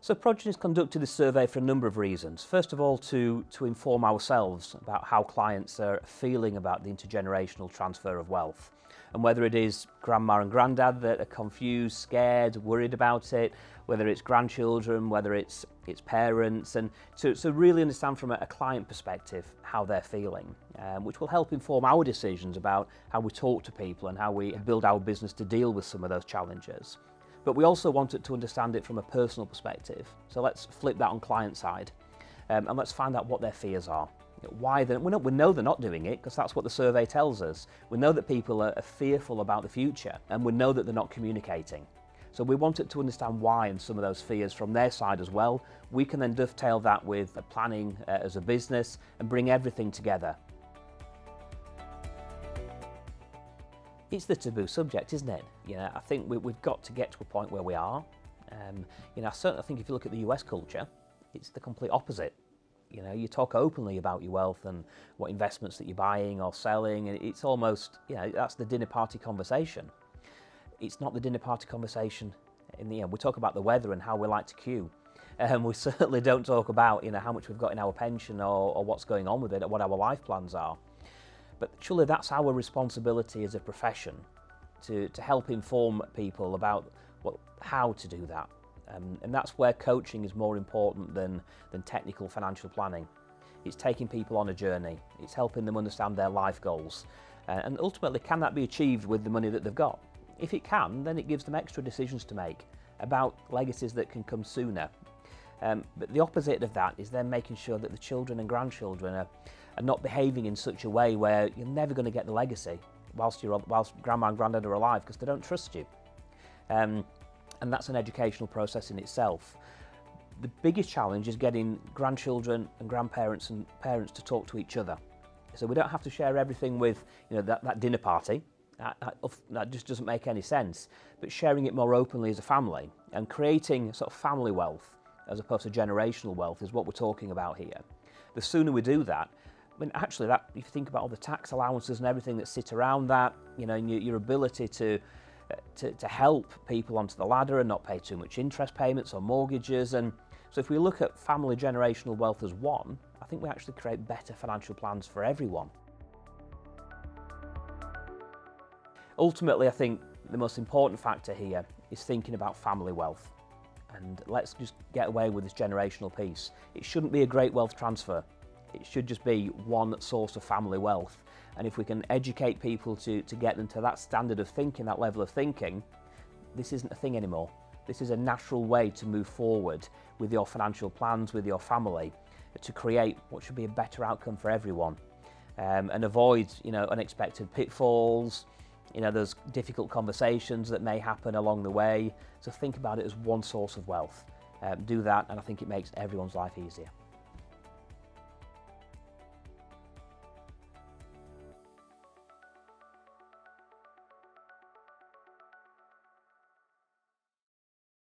So Progeny's conducted this survey for a number of reasons. First of all, to inform ourselves about how clients are feeling about the intergenerational transfer of wealth, and whether it is grandma and granddad that are confused, scared, worried about it, whether it's grandchildren, whether it's parents, and to really understand from a client perspective how they're feeling, which will help inform our decisions about how we talk to people and how we build our business to deal with some of those challenges. But we also wanted to understand it from a personal perspective. So let's flip that on client side and let's find out what their fears are. Why we know they're not doing it because that's what the survey tells us. We know that people are fearful about the future, and we know that they're not communicating. So we wanted to understand why and some of those fears from their side as well. We can then dovetail that with planning as a business and bring everything together. It's the taboo subject, isn't it? I think we've got to get to a point where we are. I certainly think if you look at the US culture, it's the complete opposite. You talk openly about your wealth and what investments that you're buying or selling, and it's almost, that's the dinner party conversation. It's not the dinner party conversation in the end. We talk about the weather and how we like to queue. We certainly don't talk about, how much we've got in our pension or what's going on with it or what our life plans are. But surely that's our responsibility as a profession, to help inform people about how to do that. And that's where coaching is more important than technical financial planning. It's taking people on a journey. It's helping them understand their life goals. And ultimately, can that be achieved with the money that they've got? If it can, then it gives them extra decisions to make about legacies that can come sooner. But the opposite of that is then making sure that the children and grandchildren are not behaving in such a way where you're never going to get the legacy whilst grandma and granddad are alive because they don't trust you. And that's an educational process in itself. The biggest challenge is getting grandchildren and grandparents and parents to talk to each other. So we don't have to share everything with that dinner party. That just doesn't make any sense. But sharing it more openly as a family and creating sort of family wealth as opposed to generational wealth is what we're talking about here. The sooner we do that, actually, if you think about all the tax allowances and everything that sit around that, and your ability to help people onto the ladder and not pay too much interest payments or mortgages. And so if we look at family generational wealth as one, I think we actually create better financial plans for everyone. Ultimately, I think the most important factor here is thinking about family wealth. And let's just get away with this generational piece. It shouldn't be a great wealth transfer. It should just be one source of family wealth. And if we can educate people to get them to that standard of thinking, that level of thinking, this isn't a thing anymore. This is a natural way to move forward with your financial plans, with your family, to create what should be a better outcome for everyone, and avoid unexpected pitfalls, those difficult conversations that may happen along the way. So think about it as one source of wealth. Do that, and I think it makes everyone's life easier.